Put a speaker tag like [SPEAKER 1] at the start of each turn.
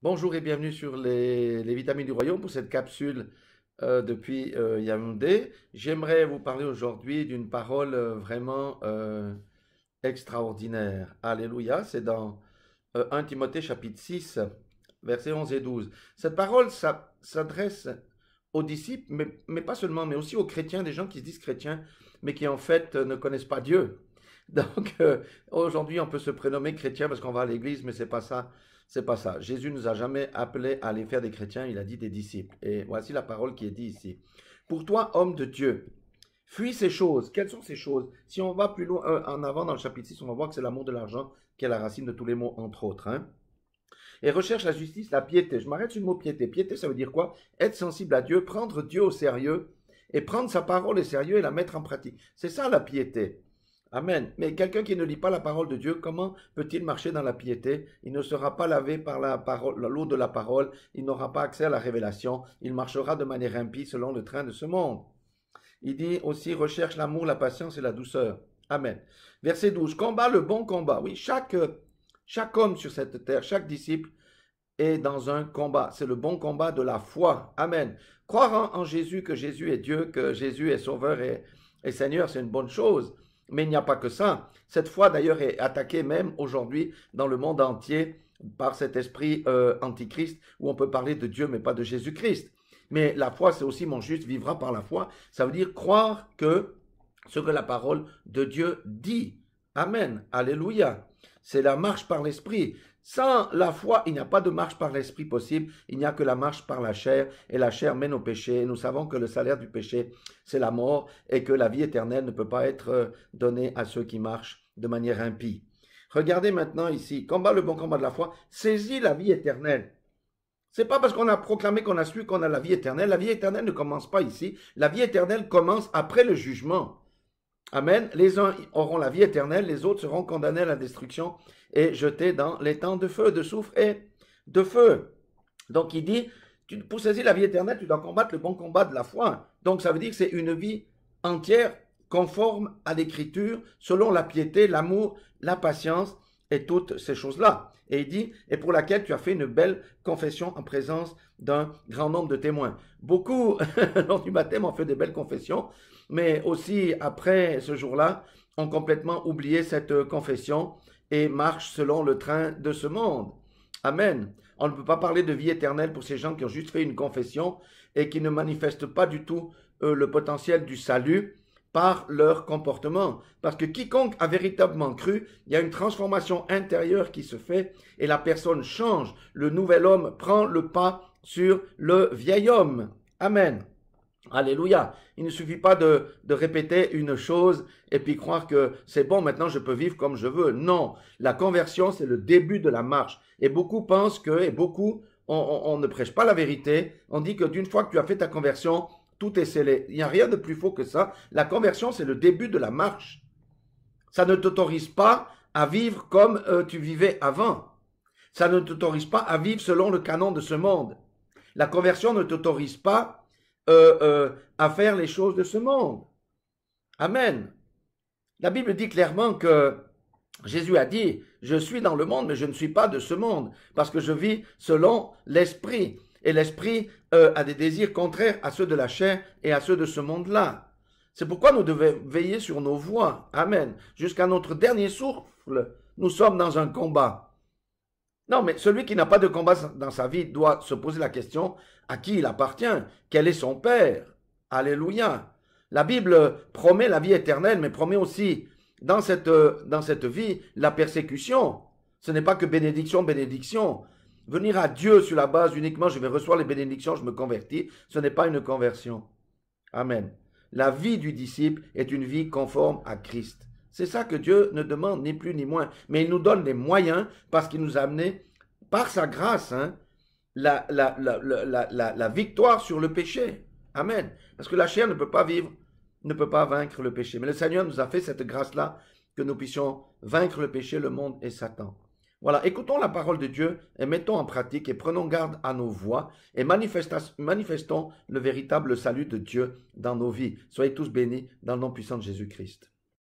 [SPEAKER 1] Bonjour et bienvenue sur les vitamines du royaume pour cette capsule depuis Yaoundé. J'aimerais vous parler aujourd'hui d'une parole vraiment extraordinaire. Alléluia, c'est dans 1 Timothée chapitre 6, versets 11 et 12. Cette parole s'adresse aux disciples, mais pas seulement, mais aussi aux chrétiens, des gens qui se disent chrétiens, mais qui en fait ne connaissent pas Dieu. Donc aujourd'hui, on peut se prénommer chrétien parce qu'on va à l'église, mais c'est pas ça. C'est pas ça. Jésus nous a jamais appelés à aller faire des chrétiens, il a dit des disciples. Et voici la parole qui est dite ici. Pour toi, homme de Dieu, fuis ces choses. Quelles sont ces choses? Si on va plus loin en avant dans le chapitre 6, on va voir que c'est l'amour de l'argent qui est la racine de tous les maux, entre autres. Hein. Et recherche la justice, la piété. Je m'arrête sur le mot piété. Piété, ça veut dire quoi? Être sensible à Dieu, prendre Dieu au sérieux et prendre sa parole au sérieux et la mettre en pratique. C'est ça la piété. Amen. Mais quelqu'un qui ne lit pas la parole de Dieu, comment peut-il marcher dans la piété? Il ne sera pas lavé par la parole, l'eau de la parole, il n'aura pas accès à la révélation, il marchera de manière impie selon le train de ce monde. Il dit aussi, recherche l'amour, la patience et la douceur. Amen. Verset 12, combat le bon combat. Oui, chaque homme sur cette terre, chaque disciple est dans un combat. C'est le bon combat de la foi. Amen. Croire en Jésus, que Jésus est Dieu, que Jésus est Sauveur et Seigneur, c'est une bonne chose. Mais il n'y a pas que ça. Cette foi d'ailleurs est attaquée même aujourd'hui dans le monde entier par cet esprit antichrist où on peut parler de Dieu mais pas de Jésus-Christ. Mais la foi, c'est aussi mon juste vivra par la foi. Ça veut dire croire que ce que la parole de Dieu dit. Amen. Alléluia. C'est la marche par l'esprit. Sans la foi, il n'y a pas de marche par l'esprit possible. Il n'y a que la marche par la chair. Et la chair mène au péché. Et nous savons que le salaire du péché, c'est la mort. Et que la vie éternelle ne peut pas être donnée à ceux qui marchent de manière impie. Regardez maintenant ici. Combat le bon combat de la foi. Saisis la vie éternelle. C'est pas parce qu'on a proclamé qu'on a su qu'on a la vie éternelle. La vie éternelle ne commence pas ici. La vie éternelle commence après le jugement. Amen. Les uns auront la vie éternelle, les autres seront condamnés à la destruction et jetés dans les temps de feu, de soufre et de feu. Donc il dit, pour saisir la vie éternelle, tu dois combattre le bon combat de la foi. Donc ça veut dire que c'est une vie entière conforme à l'écriture, selon la piété, l'amour, la patience et toutes ces choses-là. Et il dit, et pour laquelle tu as fait une belle confession en présence d'un grand nombre de témoins. Beaucoup, lors du baptême, ont fait de belles confessions, mais aussi après ce jour-là, ont complètement oublié cette confession et marchent selon le train de ce monde. Amen. On ne peut pas parler de vie éternelle pour ces gens qui ont juste fait une confession et qui ne manifestent pas du tout le potentiel du salut par leur comportement. Parce que quiconque a véritablement cru, il y a une transformation intérieure qui se fait et la personne change. Le nouvel homme prend le pas sur le vieil homme. Amen. Alléluia. Il ne suffit pas de répéter une chose et puis croire que c'est bon, maintenant je peux vivre comme je veux. Non, la conversion, c'est le début de la marche. Et beaucoup pensent que, et beaucoup, on ne prêche pas la vérité. On dit que d'une fois que tu as fait ta conversion, tout est scellé. Il n'y a rien de plus faux que ça. La conversion, c'est le début de la marche. Ça ne t'autorise pas à vivre comme tu vivais avant. Ça ne t'autorise pas à vivre selon le canon de ce monde. La conversion ne t'autorise pas à faire les choses de ce monde. Amen. La Bible dit clairement que Jésus a dit, je suis dans le monde, mais je ne suis pas de ce monde, parce que je vis selon l'esprit. Et l'esprit a des désirs contraires à ceux de la chair et à ceux de ce monde-là. C'est pourquoi nous devons veiller sur nos voies. Amen. Jusqu'à notre dernier souffle, nous sommes dans un combat. Non, mais celui qui n'a pas de combat dans sa vie doit se poser la question à qui il appartient, quel est son Père. Alléluia. La Bible promet la vie éternelle, mais promet aussi dans cette vie la persécution. Ce n'est pas que bénédiction, bénédiction. Venir à Dieu sur la base uniquement, je vais recevoir les bénédictions, je me convertis, ce n'est pas une conversion. Amen. La vie du disciple est une vie conforme à Christ. C'est ça que Dieu ne demande ni plus ni moins. Mais il nous donne les moyens parce qu'il nous a amené, par sa grâce, hein, la victoire sur le péché. Amen. Parce que la chair ne peut pas vivre, ne peut pas vaincre le péché. Mais le Seigneur nous a fait cette grâce-là, que nous puissions vaincre le péché, le monde et Satan. Voilà, écoutons la parole de Dieu et mettons en pratique et prenons garde à nos voix et manifestons le véritable salut de Dieu dans nos vies. Soyez tous bénis dans le nom puissant de Jésus-Christ.